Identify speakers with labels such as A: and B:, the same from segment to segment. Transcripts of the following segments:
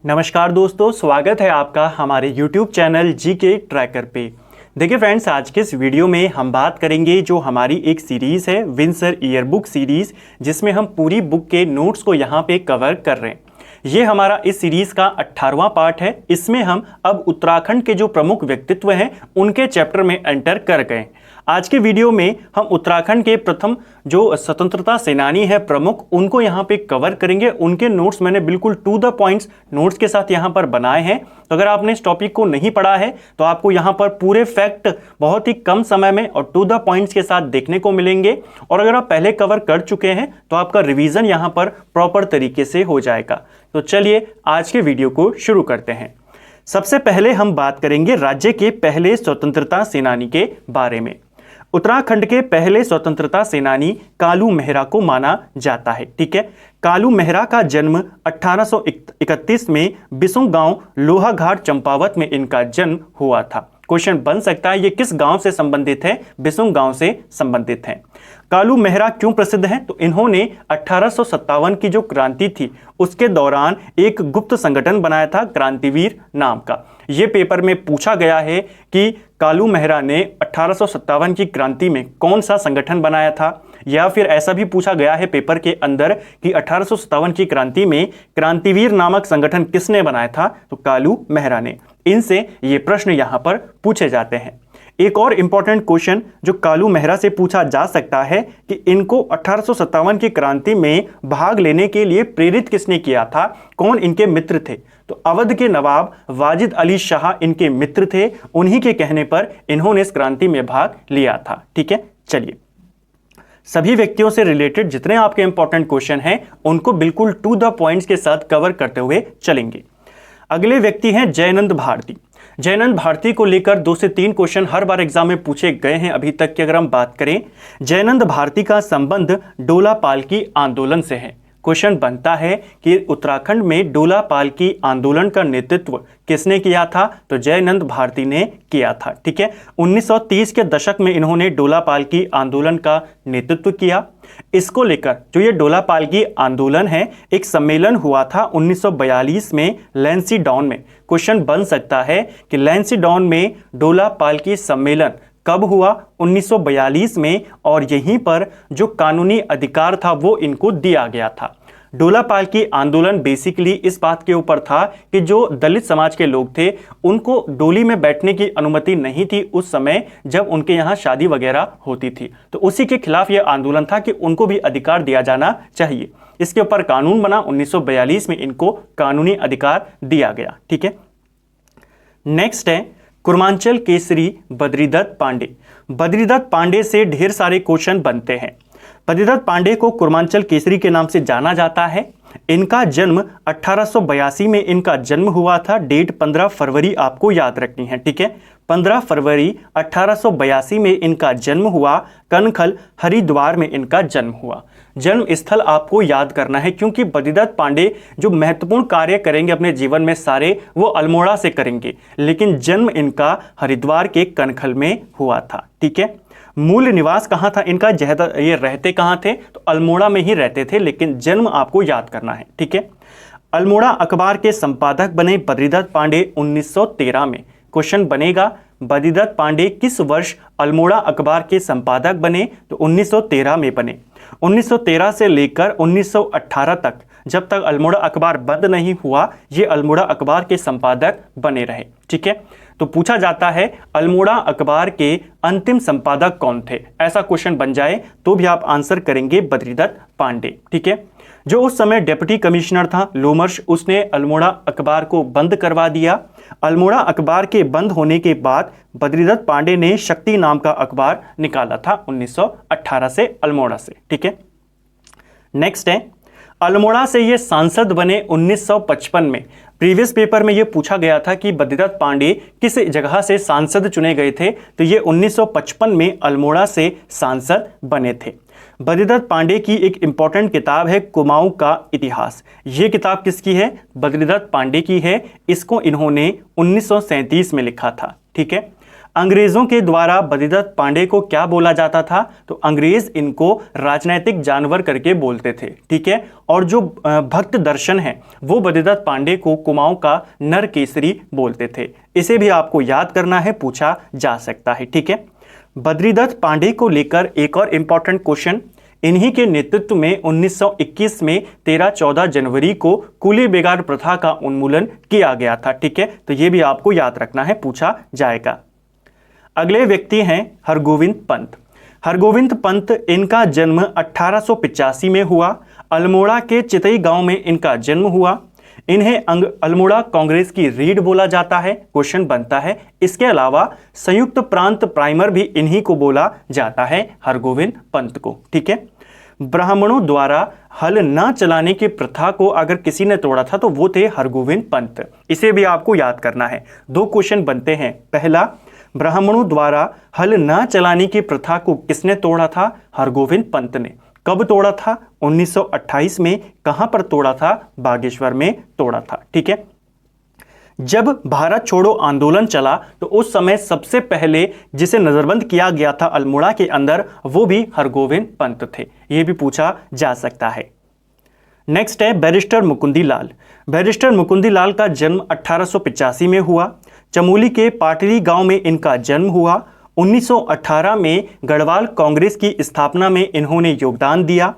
A: नमस्कार दोस्तों, स्वागत है आपका हमारे YouTube चैनल जीके ट्रैकर पे। देखिए फ्रेंड्स, आज के इस वीडियो में हम बात करेंगे जो हमारी एक सीरीज़ है विंसर ईयर बुक सीरीज़, जिसमें हम पूरी बुक के नोट्स को यहाँ पे कवर कर रहे हैं। ये हमारा इस सीरीज़ का 18वां पार्ट है। इसमें हम अब उत्तराखंड के जो प्रमुख व्यक्तित्व हैं उनके चैप्टर में एंटर कर गए। आज के वीडियो में हम उत्तराखंड के प्रथम जो स्वतंत्रता सेनानी है प्रमुख, उनको यहाँ पे कवर करेंगे। उनके नोट्स मैंने बिल्कुल टू द पॉइंट्स नोट्स के साथ यहाँ पर बनाए हैं। तो अगर आपने इस टॉपिक को नहीं पढ़ा है तो आपको यहाँ पर पूरे फैक्ट बहुत ही कम समय में और टू द पॉइंट्स के साथ देखने को मिलेंगे। और अगर आप पहले कवर कर चुके हैं तो आपका रिवीजन यहाँ पर प्रॉपर तरीके से हो जाएगा। तो चलिए आज के वीडियो को शुरू करते हैं। सबसे पहले हम बात करेंगे राज्य के पहले स्वतंत्रता सेनानी के बारे में। उत्तराखंड के पहले स्वतंत्रता सेनानी कालू मेहरा को माना जाता है। ठीक है, कालू मेहरा का जन्म 1831 में बिसुंग गांव लोहाघाट चंपावत में इनका जन्म हुआ था। क्वेश्चन बन सकता है ये किस गांव से संबंधित है? बिसुंग गांव से संबंधित है। कालू मेहरा क्यों प्रसिद्ध हैं? तो इन्होंने 1857 की जो क्रांति थी उसके दौरान एक गुप्त संगठन बनाया था क्रांतिवीर नाम का। ये पेपर में पूछा गया है कि कालू मेहरा ने 1857 की क्रांति में कौन सा संगठन बनाया था, या फिर ऐसा भी पूछा गया है पेपर के अंदर कि 1857 की क्रांति में क्रांतिवीर नामक संगठन किसने बनाया था? तो कालू मेहरा ने। इनसे ये प्रश्न यहां पर पूछे जाते हैं। एक और इंपॉर्टेंट क्वेश्चन जो कालू मेहरा से पूछा जा सकता है कि इनको 1857 की क्रांति में भाग लेने के लिए प्रेरित किसने किया था, कौन इनके मित्र थे? तो अवध के नवाब वाजिद अली शाह इनके मित्र थे। उन्हीं के कहने पर इन्होंने इस क्रांति में भाग लिया था। ठीक है, चलिए सभी व्यक्तियों से रिलेटेड जितने आपके इंपॉर्टेंट क्वेश्चन हैं उनको बिल्कुल टू द पॉइंट्स के साथ कवर करते हुए चलेंगे। अगले व्यक्ति हैं जयनंद भारती। जयनंद भारती को लेकर 2 से 3 क्वेश्चन हर बार एग्जाम में पूछे गए हैं अभी तक की। अगर हम बात करें, जयनंद भारती का संबंध डोला पालकी आंदोलन से है। क्वेश्चन बनता है कि उत्तराखंड में डोला पालकी आंदोलन का नेतृत्व किसने किया था? तो जयनंद भारती ने किया था। ठीक है, 1930 के दशक में इन्होंने डोला पालकी आंदोलन का नेतृत्व किया। इसको लेकर जो ये डोला पालकी आंदोलन है, एक सम्मेलन हुआ था 1942 में लैंसीडाउन में। क्वेश्चन बन सकता है कि लैंसीडाउन में डोला पालकी सम्मेलन कब हुआ? 1942 में, और यहीं पर जो कानूनी अधिकार था वो इनको दिया गया था। डोला पालकी आंदोलन बेसिकली इस बात के ऊपर था कि जो दलित समाज के लोग थे उनको डोली में बैठने की अनुमति नहीं थी उस समय जब उनके यहाँ शादी वगैरह होती थी। तो उसी के खिलाफ यह आंदोलन था कि उनको भी अधिकार दिया जाना चाहिए। इसके ऊपर कानून बना, 1942 में इनको कानूनी अधिकार दिया गया। ठीक है, नेक्स्ट है कुर्मांचल केसरी बद्रीदत्त पांडे। बद्रीदत्त पांडे से ढेर सारे क्वेश्चन बनते हैं। बद्रीदत्त पांडे को कुर्मांचल केसरी के नाम से जाना जाता है। इनका जन्म 1882 में इनका जन्म हुआ था। डेट 15 फरवरी आपको याद रखनी है। ठीक है, 15 फरवरी 1882 में इनका जन्म हुआ। कनखल हरिद्वार में इनका जन्म हुआ। जन्म स्थल आपको याद करना है क्योंकि बद्रीदत्त पांडे जो महत्वपूर्ण कार्य करेंगे अपने जीवन में सारे वो अल्मोड़ा से करेंगे, लेकिन जन्म इनका हरिद्वार के कनखल में हुआ था। ठीक है, मूल निवास कहाँ था इनका, ये रहते कहाँ थे? तो अल्मोड़ा में ही रहते थे, लेकिन जन्म आपको याद करना है। ठीक है, अल्मोड़ा अखबार के संपादक बने बद्रीदत्त पांडे 1913 में। क्वेश्चन बनेगा बद्रीदत्त पांडे किस वर्ष अल्मोड़ा अखबार के संपादक बने? तो 1913 में बने। 1913 से लेकर 1918 तक, जब तक अल्मोड़ा अखबार बंद नहीं हुआ, ये अल्मोड़ा अखबार के संपादक बने रहे। ठीक है, तो पूछा जाता है अल्मोड़ा अखबार के अंतिम संपादक कौन थे? ऐसा क्वेश्चन बन जाए तो भी आप आंसर करेंगे बद्रीदत्त पांडे। ठीक है, जो उस समय डिप्टी कमिश्नर था लोमर्श, उसने अल्मोड़ा अखबार को बंद करवा दिया। अल्मोड़ा अखबार के बंद होने के बाद बद्रीदत्त पांडे ने शक्ति नाम का अखबार निकाला था 1918 से अल्मोड़ा से। ठीक है, नेक्स्ट है अल्मोड़ा से ये सांसद बने 1955 में। प्रीवियस पेपर में ये पूछा गया था कि बद्रीदत्त पांडे किस जगह से सांसद चुने गए थे, तो ये 1955 में अल्मोड़ा से सांसद बने थे। बद्रीदत्त पांडे की एक इंपॉर्टेंट किताब है कुमाऊं का इतिहास। ये किताब किसकी है? बद्रीदत्त पांडे की है। इसको इन्होंने 1937 में लिखा था। ठीक है, अंग्रेजों के द्वारा बद्रीदत्त पांडे को क्या बोला जाता था? तो अंग्रेज इनको राजनैतिक जानवर करके बोलते थे, ठीक है। और जो भक्त दर्शन है वो बद्रीदत्त पांडे को कुमाऊं का नर केसरी बोलते थे। इसे भी आपको याद करना है, पूछा जा सकता है, ठीक है। बद्रीदत्त पांडे को लेकर एक और इंपॉर्टेंट क्वेश्चन, इन्हीं के नेतृत्व में 1921 में 13-14 जनवरी को कूली बेगार प्रथा का उन्मूलन किया गया था, ठीक है। तो ये भी आपको याद रखना है, पूछा जाएगा। अगले व्यक्ति हैं हरगोविंद पंत। हरगोविंद पंत, इनका जन्म 1885 में हुआ। अल्मोड़ा के चितई गांव में इनका जन्म हुआ। इन्हें अल्मोड़ा कांग्रेस की रीढ़ बोला जाता है, क्वेश्चन बनता है। इसके अलावा संयुक्त प्रांत प्राइमर भी इन्हीं को बोला जाता है, हरगोविंद पंत को, ठीक है। ब्राह्मणों द्वारा हल न चलाने की प्रथा को अगर किसी ने तोड़ा था तो वो थे हरगोविंद पंत। इसे भी आपको याद करना है। दो क्वेश्चन बनते हैं। पहला, ब्राह्मणों द्वारा हल न चलाने की प्रथा को किसने तोड़ा था? हरगोविंद पंत ने। कब तोड़ा था? 1928 में। कहां पर तोड़ा था? बागेश्वर में तोड़ा था, ठीक है। जब भारत छोड़ो आंदोलन चला तो उस समय सबसे पहले जिसे नजरबंद किया गया था अल्मोड़ा के अंदर, वो भी हरगोविंद पंत थे। यह भी पूछा जा सकता है। नेक्स्ट है बैरिस्टर मुकुंदी लाल। बैरिस्टर मुकुंदी लाल का जन्म 1885 में हुआ। चमोली के पाटरी गांव में इनका जन्म हुआ। 1918 में गढ़वाल कांग्रेस की स्थापना में इन्होंने योगदान दिया।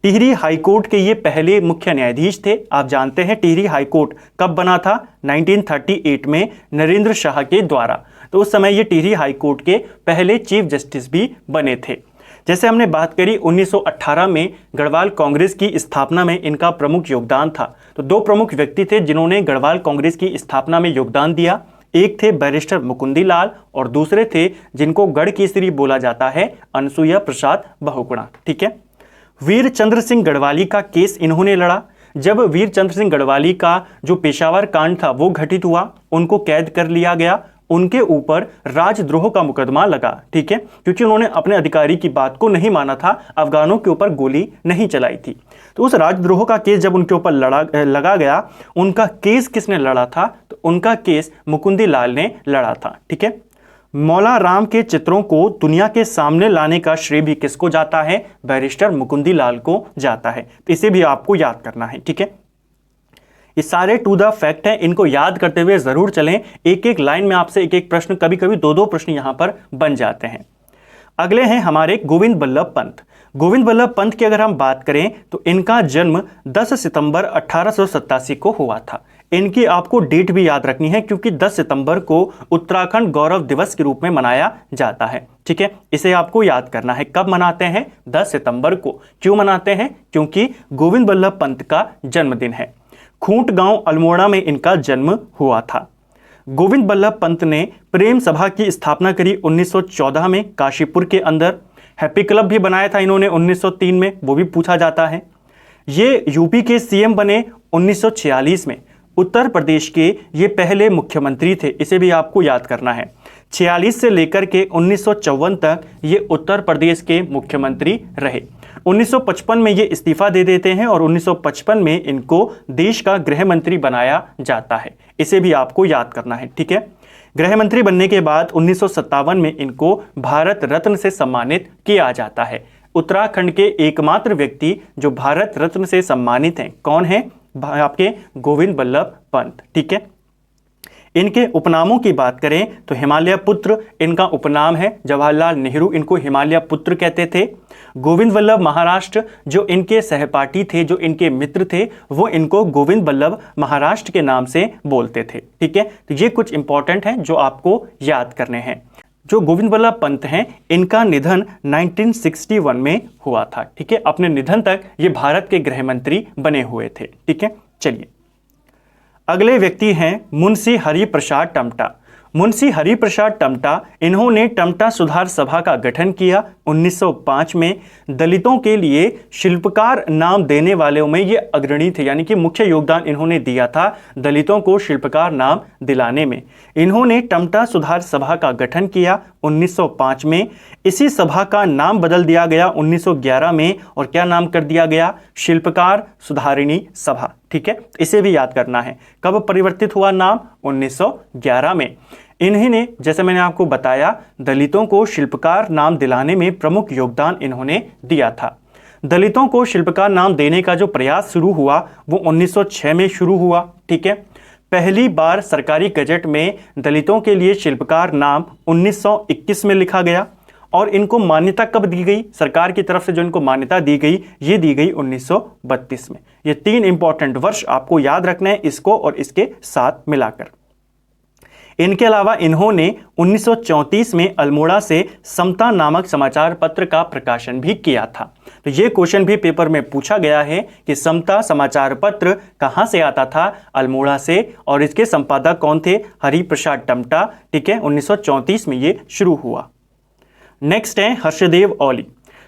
A: टिहरी हाईकोर्ट के ये पहले मुख्य न्यायाधीश थे। आप जानते हैं टिहरी हाईकोर्ट कब बना था? 1938 में नरेंद्र शाह के द्वारा। तो उस समय ये टिहरी हाईकोर्ट के पहले चीफ जस्टिस भी बने थे। जैसे हमने बात करी 1918 में गढ़वाल कांग्रेस की स्थापना में इनका प्रमुख योगदान था। तो दो प्रमुख व्यक्ति थे जिन्होंने गढ़वाल कांग्रेस की स्थापना में योगदान दिया। एक थे बैरिस्टर मुकुंदी लाल और दूसरे थे जिनको गढ़ केसरी बोला जाता है, अनसुईया प्रसाद बहुगुणा, ठीक है। वीर चंद्र सिंह गढ़वाली का केस इन्होंने लड़ा। जब वीर चंद्र सिंह गढ़वाली का जो पेशावर कांड था वो घटित हुआ, उनको कैद कर लिया गया। उनके ऊपर राजद्रोह का मुकदमा लगा, ठीक है, क्योंकि उन्होंने अपने अधिकारी की बात को नहीं माना था, अफगानों के ऊपर गोली नहीं चलाई थी। तो उस राजद्रोह का केस जब उनके ऊपर लगा गया, उनका केस किसने लड़ा था? तो उनका केस मुकुंदी लाल ने लड़ा था, ठीक है। मौला राम के चित्रों को दुनिया के सामने लाने का श्रेय भी किसको जाता है? बैरिस्टर मुकुंदी लाल को जाता है। तो इसे भी आपको याद करना है, ठीक है। ये सारे टू द फैक्ट हैं, इनको याद करते हुए जरूर चलें। एक एक लाइन में आपसे एक एक प्रश्न, कभी कभी दो दो प्रश्न यहां पर बन जाते हैं। अगले हैं हमारे गोविंद बल्लभ पंत। गोविंद बल्लभ पंत की अगर हम बात करें तो इनका जन्म 10 सितंबर 1887 को हुआ था। इनकी आपको डेट भी याद रखनी है क्योंकि 10 सितंबर को उत्तराखंड गौरव दिवस के रूप में मनाया जाता है, ठीक है। इसे आपको याद करना है। कब मनाते हैं? 10 सितंबर को। क्यों मनाते हैं? क्योंकि गोविंद बल्लभ पंत का जन्मदिन है। खूंट गांव अल्मोड़ा में इनका जन्म हुआ था। गोविंद बल्लभ पंत ने प्रेम सभा की स्थापना करी 1914 में काशीपुर के अंदर। हैप्पी क्लब भी बनाया था इन्होंने 1903 में, वो भी पूछा जाता है। ये यूपी के सीएम बने 1946 में। उत्तर प्रदेश के ये पहले मुख्यमंत्री थे, इसे भी आपको याद करना है। 46 से लेकर के 1954 तक ये उत्तर प्रदेश के मुख्यमंत्री रहे। 1955 में ये इस्तीफा दे देते हैं और 1955 में इनको देश का गृह मंत्री बनाया जाता है। इसे भी आपको याद करना है, ठीक है। गृह मंत्री बनने के बाद 1957 में इनको भारत रत्न से सम्मानित किया जाता है। उत्तराखंड के एकमात्र व्यक्ति जो भारत रत्न से सम्मानित हैं, कौन है? आपके गोविंद बल्लभ पंत, ठीक है। इनके उपनामों की बात करें तो हिमालय पुत्र इनका उपनाम है। जवाहरलाल नेहरू इनको हिमालय पुत्र कहते थे। गोविंद बल्लभ महाराष्ट्र जो इनके सहपाठी थे, जो इनके मित्र थे, वो इनको गोविंद बल्लभ महाराष्ट्र के नाम से बोलते थे, ठीक है। तो ये कुछ इंपॉर्टेंट हैं जो आपको याद करने हैं। जो गोविंद बल्लभ पंत हैं, इनका निधन 1961 में हुआ था, ठीक है। अपने निधन तक ये भारत के गृह मंत्री बने हुए थे, ठीक है। चलिए अगले व्यक्ति हैं मुंशी हरिप्रसाद टमटा। मुंशी हरिप्रसाद टमटा, इन्होंने टमटा सुधार सभा का गठन किया 1905 में। दलितों के लिए शिल्पकार नाम देने वालों में ये अग्रणी थे, यानी कि मुख्य योगदान इन्होंने दिया था दलितों को शिल्पकार नाम दिलाने में। इन्होंने टमटा सुधार सभा का गठन किया 1905 में। इसी सभा का नाम बदल दिया गया 1911 में और क्या नाम कर दिया गया? शिल्पकार सुधारिणी सभा, ठीक है, इसे भी याद करना है। कब परिवर्तित हुआ नाम? 1911 में। इन्हीं ने, जैसे मैंने आपको बताया, दलितों को शिल्पकार नाम दिलाने में प्रमुख योगदान इन्होंने दिया था। दलितों को शिल्पकार नाम देने का जो प्रयास शुरू हुआ वो 1906 में शुरू हुआ। ठीक है, पहली बार सरकारी गजट में दलितों के लिए शिल्पकार नाम 1921 में लिखा गया और इनको मान्यता कब दी गई? सरकार की तरफ से जो इनको मान्यता दी गई, ये दी गई 1932 में। ये 3 इंपॉर्टेंट वर्ष आपको याद रखना है, इसको और इसके साथ मिलाकर। इनके अलावा इन्होंने 1934 में अल्मोड़ा से समता नामक समाचार पत्र का प्रकाशन भी किया था। तो ये क्वेश्चन भी पेपर में पूछा गया है कि समता समाचार पत्र कहां से आता था? अल्मोड़ा से, और इसके संपादक कौन थे? हरिप्रसाद टमटा। ठीक है, 1934 में ये शुरू हुआ। नेक्स्ट है हर्षदेव औली।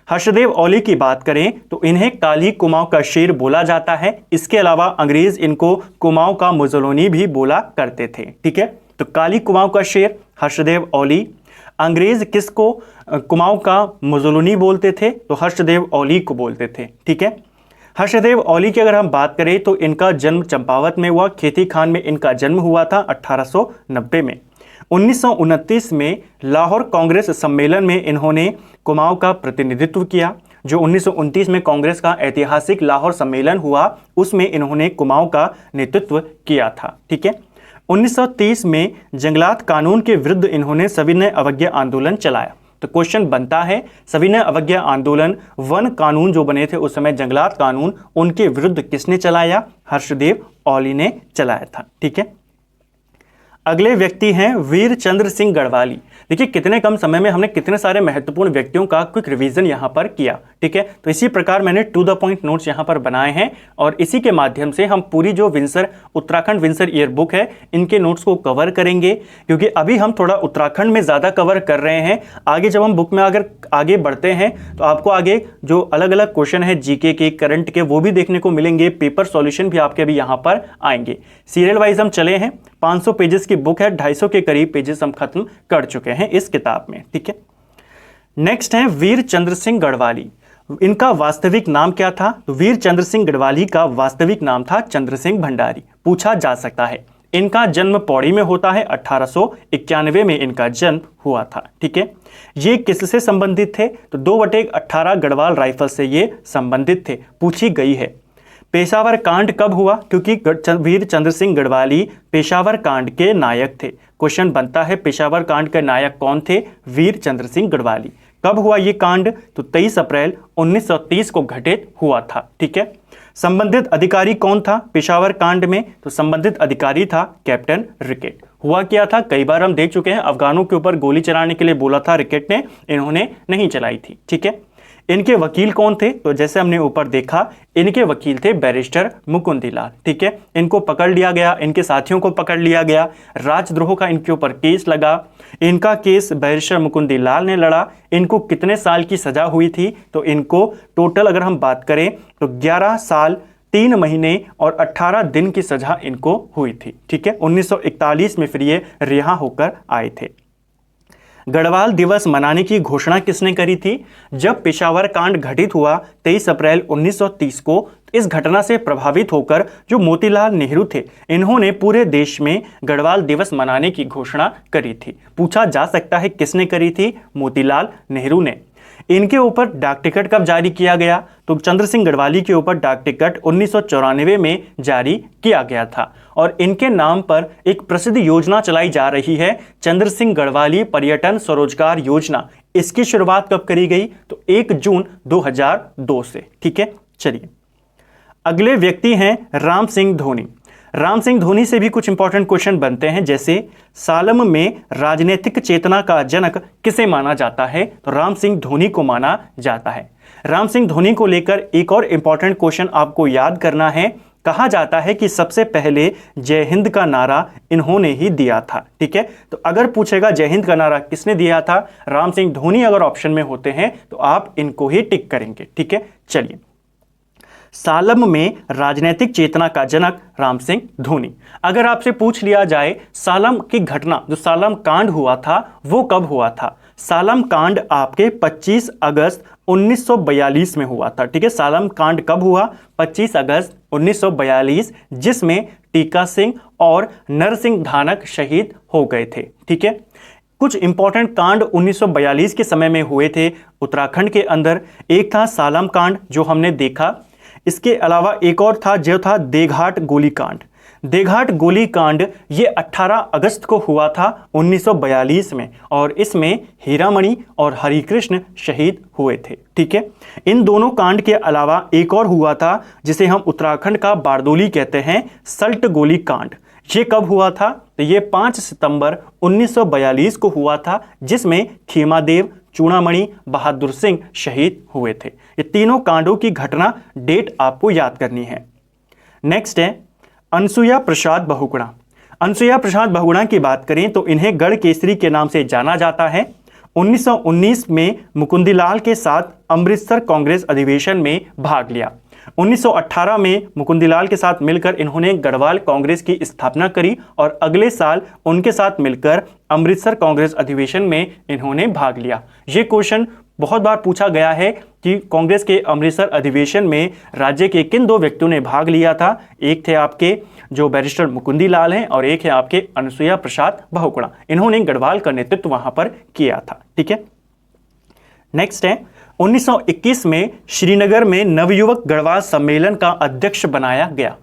A: हर्षदेव औली की बात करें तो इन्हें काली कुमाऊं का शेर बोला जाता है। इसके अलावा अंग्रेज इनको कुमाऊं का मुजोलिनी भी बोला करते थे। ठीक है, तो काली कुमाऊं का शेर हर्षदेव औली। अंग्रेज किसको कुमाऊं का मुजोलिनी बोलते थे? तो हर्षदेव औली को बोलते थे। ठीक है, हर्षदेव औली की अगर हम बात करें तो इनका जन्म चंपावत में हुआ। खेती खान में इनका जन्म हुआ था 1890 में। 1929 में लाहौर कांग्रेस सम्मेलन में इन्होंने कुमाऊं का प्रतिनिधित्व किया। जो 1929 में कांग्रेस का ऐतिहासिक लाहौर सम्मेलन हुआ, उसमें इन्होंने कुमाऊं का नेतृत्व किया था। ठीक है, 1930 में जंगलात कानून के विरुद्ध इन्होंने सविनय अवज्ञा आंदोलन चलाया। तो क्वेश्चन बनता है, सविनय अवज्ञा आंदोलन, वन कानून जो बने थे उस समय, जंगलात कानून, उनके विरुद्ध किसने चलाया? हर्षदेव औली ने चलाया था। ठीक है, अगले व्यक्ति हैं वीर चंद्र सिंह गढ़वाली। देखिए कितने कम समय में हमने कितने सारे महत्वपूर्ण व्यक्तियों का क्विक रिवीजन यहाँ पर किया। ठीक है, तो इसी प्रकार मैंने टू द पॉइंट नोट्स यहाँ पर बनाए हैं और इसी के माध्यम से हम पूरी जो Windsor Uttarakhand Windsor year book है, इनके नोट्स को कवर करेंगे। क्योंकि अभी हम थोड़ा उत्तराखंड में ज़्यादा कवर कर रहे हैं। आगे जब हम बुक में अगर आगे बढ़ते हैं तो आपको आगे जो अलग अलग क्वेश्चन है जीके के, करंट के, वो भी देखने को मिलेंगे। पेपर सॉल्यूशन भी आपके अभी यहाँ पर आएंगे। सीरियल वाइज हम चले हैं। 500 पेजेस की बुक है, 250 के करीब पेजेस हम खत्म कर चुके हैं इस किताब में। ठीक है, नेक्स्ट है वीर चंद्र सिंह गढ़वाली। इनका वास्तविक नाम क्या था? तो वीर चंद्र सिंह गढ़वाली का वास्तविक नाम था चंद्र सिंह भंडारी। पूछा जा सकता है। इनका जन्म पौड़ी में होता है, 1891 में इनका जन्म हुआ था। ठीक है, ये किससे संबंधित थे? तो 2/18 गढ़वाल राइफल से ये संबंधित थे। पूछी गई है। पेशावर कांड कब हुआ? क्योंकि वीर चंद्र सिंह गढ़वाली पेशावर कांड के नायक थे। क्वेश्चन बनता है पेशावर कांड के नायक कौन थे? वीर चंद्र सिंह गढ़वाली। कब हुआ ये कांड? तो 23 अप्रैल 1930 को घटित हुआ था। ठीक है, संबंधित अधिकारी कौन था पेशावर कांड में? तो संबंधित अधिकारी था कैप्टन रिकेट। हुआ क्या था? कई बार हम देख चुके हैं, अफगानों के ऊपर गोली चलाने के लिए बोला था रिकेट ने, इन्होंने नहीं चलाई थी। ठीक है, इनके वकील कौन थे? तो जैसे हमने ऊपर देखा, इनके वकील थे बैरिस्टर मुकुंदीलाल। ठीक है, इनको पकड़ लिया गया, इनके साथियों को पकड़ लिया गया, राजद्रोह का इनके ऊपर केस लगा। इनका केस बैरिस्टर मुकुंदीलाल ने लड़ा। इनको कितने साल की सजा हुई थी? तो इनको टोटल अगर हम बात करें तो 11 साल 3 महीने और 18 दिन की सजा इनको हुई थी। ठीक है, 1941 में फिर ये रिहा होकर आए थे। गढ़वाल दिवस मनाने की घोषणा किसने करी थी? जब पेशावर कांड घटित हुआ 23 अप्रैल 1930 को, इस घटना से प्रभावित होकर जो मोतीलाल नेहरू थे, इन्होंने पूरे देश में गढ़वाल दिवस मनाने की घोषणा करी थी। पूछा जा सकता है किसने करी थी? मोतीलाल नेहरू ने। इनके ऊपर डाक टिकट कब जारी किया गया? तो चंद्र सिंह गढ़वाली के ऊपर डाक टिकट 1994 में जारी किया गया था और इनके नाम पर एक प्रसिद्ध योजना चलाई जा रही है, चंद्र सिंह गढ़वाली पर्यटन स्वरोजगार योजना। इसकी शुरुआत कब करी गई? तो 1 जून 2002 से। ठीक है, चलिए अगले व्यक्ति हैं राम सिंह धोनी। राम सिंह धोनी से भी कुछ इंपॉर्टेंट क्वेश्चन बनते हैं, जैसे सालम में राजनीतिक चेतना का जनक किसे माना जाता है? तो राम सिंह धोनी को माना जाता है। राम सिंह धोनी को लेकर एक और इंपॉर्टेंट क्वेश्चन आपको याद करना है। कहा जाता है कि सबसे पहले जय हिंद का नारा इन्होंने ही दिया था। ठीक है, तो अगर पूछेगा जय हिंद का नारा किसने दिया था, राम सिंह धोनी अगर ऑप्शन में होते हैं तो आप इनको ही टिक करेंगे। ठीक है, चलिए सालम में राजनीतिक चेतना का जनक राम सिंह धोनी। अगर आपसे पूछ लिया जाए सालम की घटना, जो सालम कांड हुआ था वो कब हुआ था? सालम कांड आपके 25 अगस्त 1942 में हुआ था। ठीक है, सालम कांड कब हुआ? 25 अगस्त 1942, जिसमें टीका सिंह और नरसिंह धानक शहीद हो गए थे। ठीक है, कुछ इंपॉर्टेंट कांड 1942 के समय में हुए थे उत्तराखंड के अंदर। एक था सालम कांड जो हमने देखा, इसके अलावा एक और था जो था देघाट गोलीकांड। देघाट गोलीकांड ये 18 अगस्त को हुआ था 1942 में, और इसमें हीरामणि और हरिकृष्ण शहीद हुए थे। ठीक है, इन दोनों कांड के अलावा एक और हुआ था जिसे हम उत्तराखंड का बारदोली कहते हैं, सल्ट गोली कांड। ये कब हुआ था? तो ये 5 सितंबर 1942 को हुआ था, जिसमें खीमादेव, चूड़ामणि, बहादुर सिंह शहीद हुए थे। ये तीनों कांडों की घटना डेट आपको याद करनी है। नेक्स्ट है अनसुया प्रसाद बहुगुणा। अनसुया प्रसाद बहुगुणा की बात करें तो इन्हें गढ़ केसरी के नाम से जाना जाता है। 1919 में मुकुंदीलाल के साथ अमृतसर कांग्रेस अधिवेशन में भाग लिया। 1918 में मुकुंदीलाल के साथ मिलकर इन्होंने गढ़वाल कांग्रेस की स्थापना करी, और अगले साल उनके साथ मिलकर अमृतसर कांग्रेस अधिवेशन में इन्होंने भाग लिया। ये क्वेश्चन बहुत बार पूछा गया है कि कांग्रेस के अमृतसर अधिवेशन में राज्य के किन दो व्यक्तियों ने भाग लिया था। एक थे आपके जो बैरिस्टर मुकुंदीलाल हैं, और एक है आपके अनसुया प्रसाद बहुगुणा। इन्होंने गढ़वाल का नेतृत्व वहां पर किया था। ठीक है, नेक्स्ट है 1921 में श्रीनगर में नवयुवक गढ़वाल सम्मेलन का अध्यक्ष बनाया गया।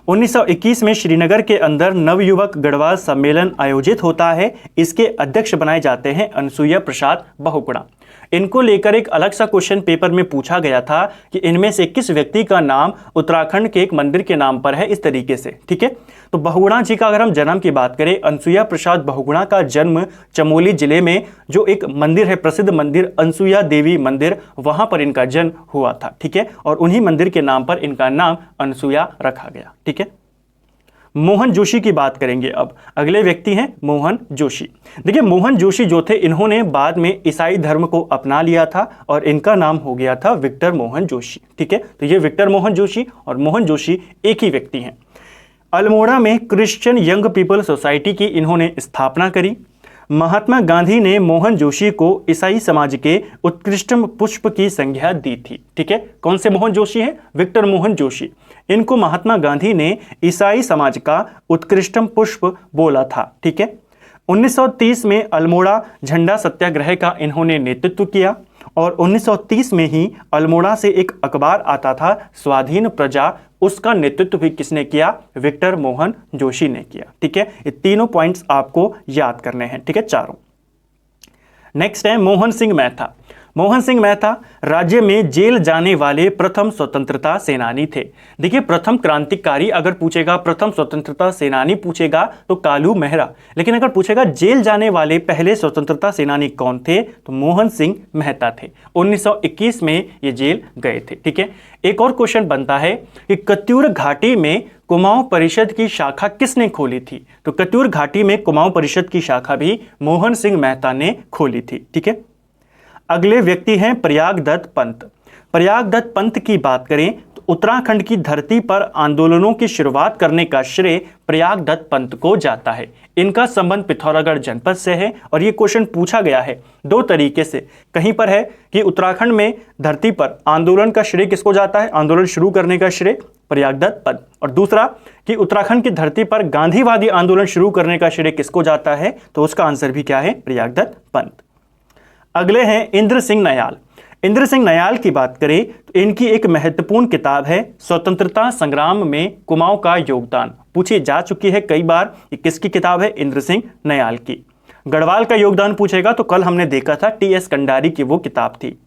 A: 1921 में श्रीनगर के अंदर नवयुवक गढ़वाल सम्मेलन आयोजित होता है। इसके अध्यक्ष बनाए जाते हैं अनसुया प्रसाद बहुगुणा। इनको लेकर एक अलग सा क्वेश्चन पेपर में पूछा गया था कि इनमें से किस व्यक्ति का नाम उत्तराखंड के एक मंदिर के नाम पर है, इस तरीके से। ठीक है, तो बहुगुणा जी का अगर हम जन्म की बात करें, अनसुया प्रसाद बहुगुणा का जन्म चमोली जिले में जो एक मंदिर है, प्रसिद्ध मंदिर अनसुया देवी मंदिर, वहां पर इनका जन्म हुआ था। ठीक है, और उन्हीं मंदिर के नाम पर इनका नाम अनसुया रखा गया। ठीक है, मोहन जोशी की बात करेंगे। अब अगले व्यक्ति हैं मोहन जोशी। देखिए, मोहन जोशी जो थे इन्होंने बाद में ईसाई धर्म को अपना लिया था, और इनका नाम हो गया था विक्टर मोहन जोशी। ठीक है, तो ये विक्टर मोहन जोशी और मोहन जोशी एक ही व्यक्ति हैं। अल्मोड़ा में क्रिश्चियन यंग पीपल सोसाइटी की इन्होंने स्थापना करी। महात्मा गांधी ने मोहन जोशी को ईसाई समाज के उत्कृष्टम पुष्प की संज्ञा दी थी। ठीक है, कौन से मोहन जोशी हैं? विक्टर मोहन जोशी। इनको महात्मा गांधी ने ईसाई समाज का उत्कृष्टम पुष्प बोला था। ठीक है, 1930 में अल्मोड़ा झंडा सत्याग्रह का इन्होंने नेतृत्व किया, और 1930 में ही अल्मोड़ा से एक अखबार आता था स्वाधीन प्रजा, उसका नेतृत्व भी किसने किया? विक्टर मोहन जोशी ने किया। ठीक है, ये तीनों पॉइंट्स आपको याद करने हैं। ठीक है, चारों। नेक्स्ट है मोहन सिंह मेहता। मोहन सिंह मेहता राज्य में जेल जाने वाले प्रथम स्वतंत्रता सेनानी थे। देखिए, प्रथम क्रांतिकारी अगर पूछेगा, प्रथम स्वतंत्रता सेनानी पूछेगा तो कालू मेहरा, लेकिन अगर पूछेगा जेल जाने वाले पहले स्वतंत्रता सेनानी कौन थे, तो मोहन सिंह मेहता थे। 1921 में ये जेल गए थे। ठीक है, एक और क्वेश्चन बनता है कि कत्यूर घाटी में कुमाऊं परिषद की शाखा किसने खोली थी? तो कत्यूर घाटी में कुमाऊं परिषद की शाखा भी मोहन सिंह मेहता ने खोली थी। ठीक है, अगले व्यक्ति हैं प्रयाग दत्त पंत। प्रयाग दत्त पंत की बात करें तो उत्तराखंड की धरती पर आंदोलनों की शुरुआत करने का श्रेय प्रयाग दत्त पंत को जाता है। इनका संबंध पिथौरागढ़ जनपद से है, और ये क्वेश्चन पूछा गया है दो तरीके से। कहीं पर है कि उत्तराखंड में धरती पर आंदोलन का श्रेय किसको जाता है, आंदोलन शुरू करने का श्रेय प्रयाग दत्त पंत, और दूसरा कि उत्तराखंड की धरती पर गांधीवादी आंदोलन शुरू करने का श्रेय किसको जाता है, तो उसका आंसर भी क्या है? प्रयाग दत्त पंत। अगले हैं इंद्र सिंह नयाल। इंद्र सिंह नयाल की बात करें तो इनकी एक महत्वपूर्ण किताब है स्वतंत्रता संग्राम में कुमाऊं का योगदान। पूछी जा चुकी है कई बार, ये किसकी किताब है? इंद्र सिंह नयाल की। गढ़वाल का योगदान पूछेगा तो कल हमने देखा था टी.एस. कंडारी की वो किताब थी।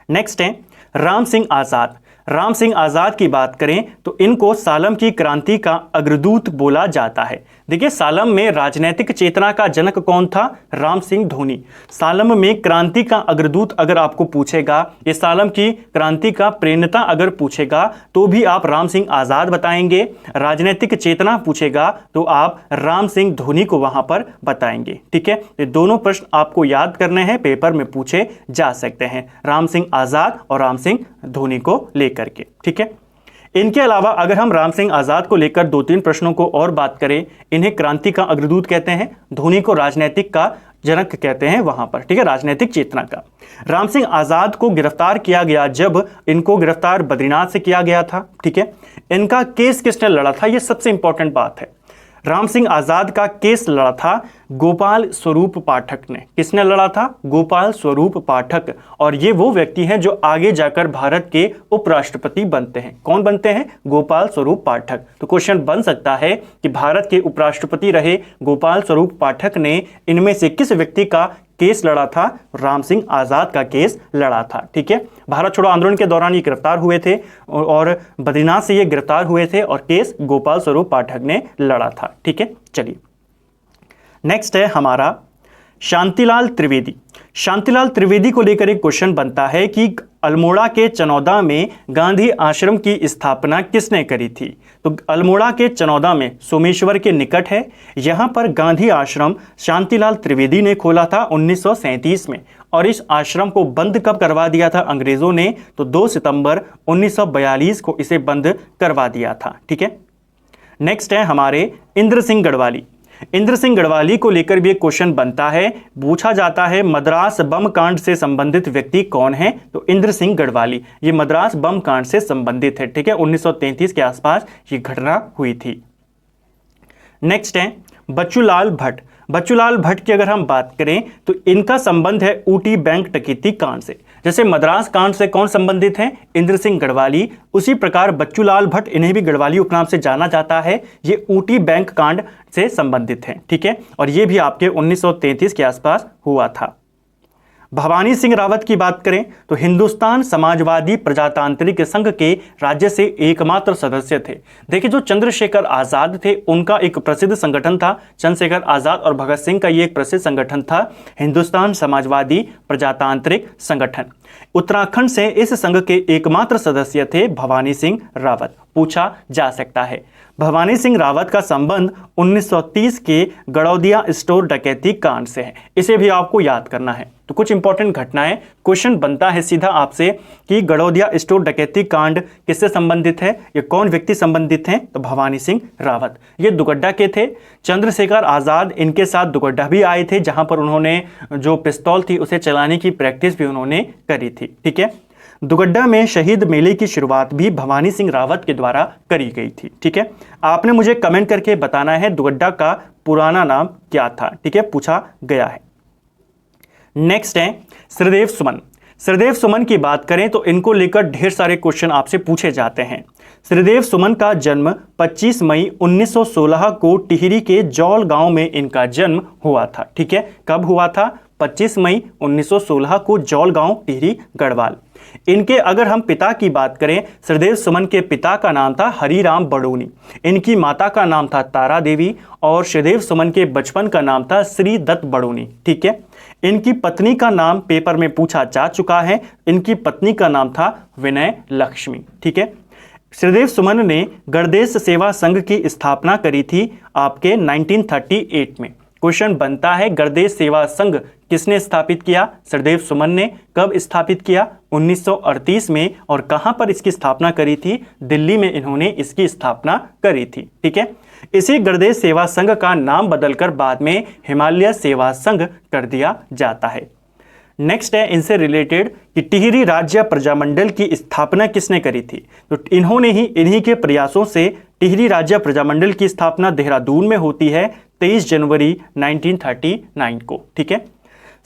A: नेक्स्ट है राम सिंह आजाद। राम सिंह आजाद की बात करें तो इनको सालम की क्रांति का अग्रदूत बोला जाता है। देखिए, सालम में राजनीतिक चेतना का जनक कौन था? राम सिंह धोनी। सालम में क्रांति का अग्रदूत अगर आपको पूछेगा, ये सालम की क्रांति का प्रेरणा अगर पूछेगा तो भी आप राम सिंह आजाद बताएंगे। राजनीतिक चेतना पूछेगा तो आप राम सिंह धोनी को वहां पर बताएंगे। ठीक है, ये दोनों प्रश्न आपको याद करने हैं, पेपर में पूछे जा सकते हैं, राम सिंह आजाद और राम सिंह धोनी को लेकर के। ठीक है, इनके अलावा अगर हम राम सिंह आजाद को लेकर 2-3 प्रश्नों को और बात करें, इन्हें क्रांति का अग्रदूत कहते हैं, धोनी को राजनीतिक का जनक कहते हैं वहां पर, ठीक है, राजनीतिक चेतना का। राम सिंह आजाद को गिरफ्तार किया गया जब इनको गिरफ्तार बद्रीनाथ से किया गया था, ठीक है। इनका केस किसने लड़ा था, यह सबसे इंपॉर्टेंट बात है। राम सिंह आजाद का केस लड़ा था गोपाल स्वरूप पाठक ने। किसने लड़ा था? गोपाल स्वरूप पाठक। और ये वो व्यक्ति हैं जो आगे जाकर भारत के उपराष्ट्रपति बनते हैं। कौन बनते हैं? गोपाल स्वरूप पाठक। तो क्वेश्चन बन सकता है कि भारत के उपराष्ट्रपति रहे गोपाल स्वरूप पाठक ने इनमें से किस व्यक्ति का केस लड़ा था? राम सिंह आजाद का केस लड़ा था, ठीक है। भारत छोड़ो आंदोलन के दौरान ये गिरफ्तार हुए थे और बद्रीनाथ से ये गिरफ्तार हुए थे और केस गोपाल स्वरूप पाठक ने लड़ा था, ठीक है। चलिए नेक्स्ट है हमारा शांतिलाल त्रिवेदी। शांतिलाल त्रिवेदी को लेकर एक क्वेश्चन बनता है कि अल्मोड़ा के चनौदा में गांधी आश्रम की स्थापना किसने करी थी? तो अल्मोड़ा के चनौदा में सोमेश्वर के निकट है, यहां पर गांधी आश्रम शांतिलाल त्रिवेदी ने खोला था 1937 में। और इस आश्रम को बंद कब करवा दिया था अंग्रेजों ने? तो 2 सितंबर 1942 को इसे बंद करवा दिया था, ठीक है। नेक्स्ट है हमारे इंद्र सिंह गढ़वाली। इंद्र सिंह गढ़वाली को लेकर भी एक क्वेश्चन बनता है, पूछा जाता है मद्रास बम कांड से संबंधित व्यक्ति कौन है? तो इंद्र सिंह गढ़वाली, ये मद्रास बम कांड से संबंधित है, ठीक है। 1933 के आसपास ये घटना हुई थी। नेक्स्ट है बच्चूलाल भट्ट। बच्चूलाल भट्ट की अगर हम बात करें तो इनका संबंध है ऊटी बैंक डकैती कांड से। जैसे मद्रास कांड से कौन संबंधित है? इंद्र सिंह गढ़वाली। उसी प्रकार बच्चूलाल भट्ट, इन्हें भी गढ़वाली उपनाम से जाना जाता है, ये ऊटी बैंक कांड से संबंधित है, ठीक है। और ये भी आपके 1933 के आसपास हुआ था। भवानी सिंह रावत की बात करें तो हिंदुस्तान समाजवादी प्रजातांत्रिक संघ के राज्य से एकमात्र सदस्य थे। देखिए जो चंद्रशेखर आजाद थे उनका एक प्रसिद्ध संगठन था, चंद्रशेखर आजाद और भगत सिंह का ये एक प्रसिद्ध संगठन था हिंदुस्तान समाजवादी प्रजातांत्रिक संगठन। उत्तराखंड से इस संघ के एकमात्र सदस्य थे भवानी सिंह रावत। पूछा जा सकता है भवानी सिंह रावत का संबंध 1930 के गड़ौदिया स्टोर डकैती कांड से है, इसे भी आपको याद करना है। तो कुछ इंपॉर्टेंट घटनाएं, क्वेश्चन बनता है सीधा आपसे कि गड़ौदिया स्टोर डकैती कांड किससे संबंधित है, ये कौन व्यक्ति संबंधित हैं? तो भवानी सिंह रावत। ये दुगड्डा के थे। चंद्रशेखर आजाद इनके साथ दुगड्डा भी आए थे, जहां पर उन्होंने जो पिस्तौल थी उसे चलाने की प्रैक्टिस भी उन्होंने करी थी, ठीक है। दुगड्डा में शहीद मेले की शुरुआत भी भवानी सिंह रावत के द्वारा करी गई थी, ठीक है। आपने मुझे कमेंट करके बताना है दुगड्डा का पुराना नाम क्या था, ठीक है, पूछा गया है। नेक्स्ट है श्रीदेव सुमन। श्रीदेव सुमन की बात करें तो इनको लेकर ढेर सारे क्वेश्चन आपसे पूछे जाते हैं। श्रीदेव सुमन का जन्म 25 मई 1916 को टिहरी के जौल गांव में इनका जन्म हुआ था, ठीक है। कब हुआ था? 25 मई 1916 को जौल गांव, टिहरी, गढ़वाल। इनके अगर हम पिता की बात करें, श्रीदेव सुमन के पिता का नाम था हरिराम बड़ोनी, इनकी माता का नाम था तारा देवी और श्रीदेव सुमन के बचपन का नाम था श्री दत्त बड़ोनी, ठीक है। इनकी पत्नी का नाम पेपर में पूछा जा चुका है, इनकी पत्नी का नाम था विनय लक्ष्मी, ठीक है। श्रीदेव सुमन ने गणदेश सेवा संघ की स्थापना करी थी आपके 1938 में। क्वेश्चन बनता है गणदेश सेवा संघ किसने स्थापित किया? श्रीदेव सुमन ने। कब स्थापित किया? 1938 में। और कहां पर इसकी स्थापना करी थी? दिल्ली में इन्होंने इसकी स्थापना करी थी, ठीक है। इसी गणदेश सेवा संघ का नाम बदलकर बाद में हिमालय सेवा संघ कर दिया जाता है। नेक्स्ट है इनसे रिलेटेड कि टिहरी राज्य प्रजामंडल की स्थापना किसने करी थी? तो इन्होंने ही, इन्हीं के प्रयासों से टिहरी राज्य प्रजामंडल की स्थापना देहरादून में होती है 23 जनवरी 1939 को, ठीक है।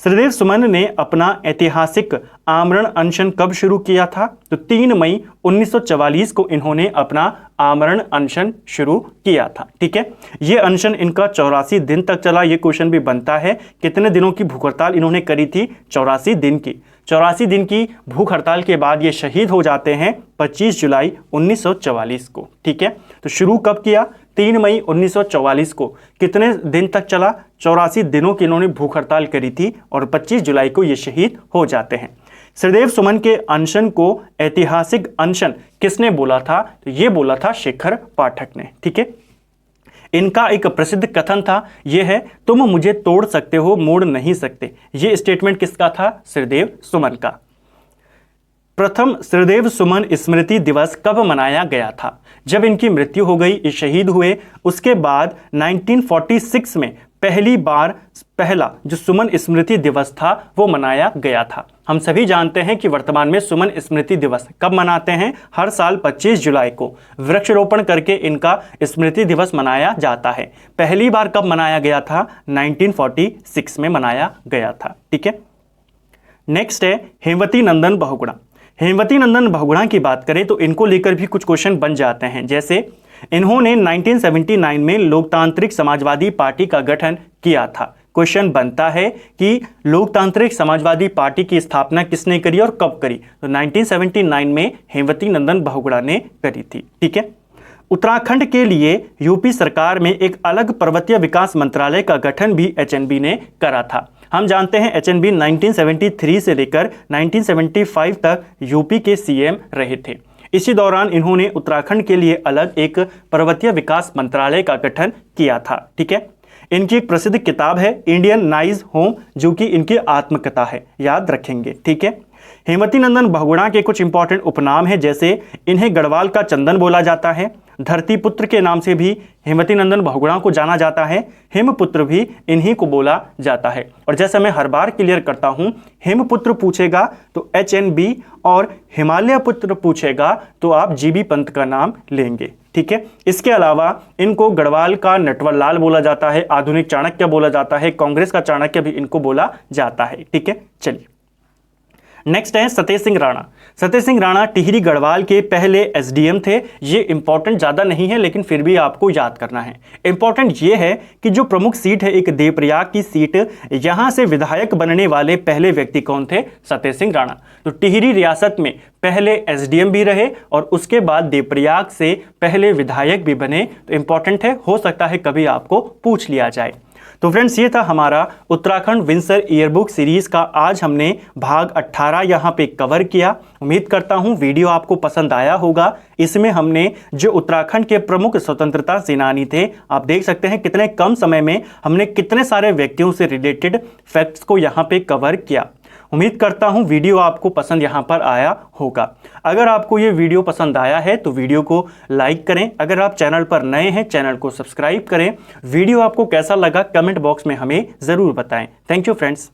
A: श्रीदेव सुमन ने अपना ऐतिहासिक आमरण अनशन कब शुरू किया था? तो 3 मई 1944 को इन्होंने अपना आमरण अनशन शुरू किया था, ठीक है। यह अनशन इनका 84 दिन तक चला। यह क्वेश्चन भी बनता है कितने दिनों की भूख हड़ताल इन्होंने करी थी? 84 दिन की। 84 दिन की भूख हड़ताल के बाद ये शहीद हो जाते हैं 25 जुलाई 1944 को, ठीक है। तो शुरू कब किया? 3 मई 1944 को। कितने दिन तक चला? 84 दिनों की इन्होंने भूख हड़ताल करी थी और 25 जुलाई को ये शहीद हो जाते हैं। श्रीदेव सुमन के अनशन को ऐतिहासिक अनशन किसने बोला था? तो ये बोला था शेखर पाठक ने, ठीक है। इनका एक प्रसिद्ध कथन था, यह है तुम मुझे तोड़ सकते हो मोड़ नहीं सकते। यह स्टेटमेंट किसका था? श्रीदेव सुमन का। प्रथम श्रीदेव सुमन स्मृति दिवस कब मनाया गया था? जब इनकी मृत्यु हो गई, शहीद हुए, उसके बाद 1946 में पहला जो सुमन स्मृति दिवस था वो मनाया गया था। हम सभी जानते हैं कि वर्तमान में सुमन स्मृति दिवस कब मनाते हैं, हर साल 25 जुलाई को वृक्षारोपण करके इनका स्मृति दिवस मनाया जाता है। पहली बार कब मनाया गया था, 1946 में मनाया गया था। ठीक है, नेक्स्ट है हेमवती नंदन बहुगुणा। हेमवती नंदन बहुगुणा की बात करें तो इनको लेकर भी कुछ क्वेश्चन बन जाते हैं, जैसे इन्होंने 1979 में लोकतांत्रिक समाजवादी पार्टी का गठन किया था। क्वेश्चन बनता है कि लोकतांत्रिक समाजवादी पार्टी की स्थापना किसने करी और कब करी, तो 1979 में हेमवती नंदन बहुगुणा ने करी थी। ठीक है, उत्तराखंड के लिए यूपी सरकार में एक अलग पर्वतीय विकास मंत्रालय का गठन भी एचएनबी ने करा था। हम जानते हैं एचएनबी 1973 से लेकर 1975 तक यूपी के सीएम रहे थे। इसी दौरान इन्होंने उत्तराखंड के लिए अलग एक पर्वतीय विकास मंत्रालय का गठन किया था। ठीक है, इनकी एक प्रसिद्ध किताब है इंडियन नाइज होम, जो कि इनकी आत्मकथा है, याद रखेंगे। ठीक है, हेमवती नंदन बहुगुणा के कुछ इंपॉर्टेंट उपनाम है, जैसे इन्हें गढ़वाल का चंदन बोला जाता है, धरतीपुत्र के नाम से भी हेमवती नंदन बहुगुणा को जाना जाता है, हेमपुत्र भी इन्हीं को बोला जाता है। और जैसा मैं हर बार क्लियर करता हूं, हेमपुत्र पूछेगा तो एचएनबी और हिमालय पुत्र पूछेगा तो आप जीबी पंत का नाम लेंगे। ठीक है, इसके अलावा इनको गढ़वाल का नटवरलाल बोला जाता है, आधुनिक चाणक्य बोला जाता है, कांग्रेस का चाणक्य भी इनको बोला जाता है। ठीक है, चलिए नेक्स्ट है सतेज सिंह राणा। सतेज सिंह राणा टिहरी गढ़वाल के पहले एसडीएम थे। ये इंपॉर्टेंट ज़्यादा नहीं है लेकिन फिर भी आपको याद करना है। इंपॉर्टेंट ये है कि जो प्रमुख सीट है एक देवप्रयाग की सीट, यहाँ से विधायक बनने वाले पहले व्यक्ति कौन थे, सतेज सिंह राणा। तो टिहरी रियासत में पहले एसडीएम भी रहे और उसके बाद देवप्रयाग से पहले विधायक भी बने। तो इंपॉर्टेंट है, हो सकता है कभी आपको पूछ लिया जाए। तो फ्रेंड्स, ये था हमारा उत्तराखंड विंसर ईयरबुक सीरीज का आज हमने भाग 18 यहाँ पे कवर किया। उम्मीद करता हूँ वीडियो आपको पसंद आया होगा। इसमें हमने जो उत्तराखंड के प्रमुख स्वतंत्रता सेनानी थे, आप देख सकते हैं कितने कम समय में हमने कितने सारे व्यक्तियों से रिलेटेड फैक्ट्स को यहाँ पे कवर किया। उम्मीद करता हूं वीडियो आपको पसंद यहां पर आया होगा। अगर आपको ये वीडियो पसंद आया है तो वीडियो को लाइक करें। अगर आप चैनल पर नए हैं, चैनल को सब्सक्राइब करें। वीडियो आपको कैसा लगा कमेंट बॉक्स में हमें ज़रूर बताएं। Thank you friends.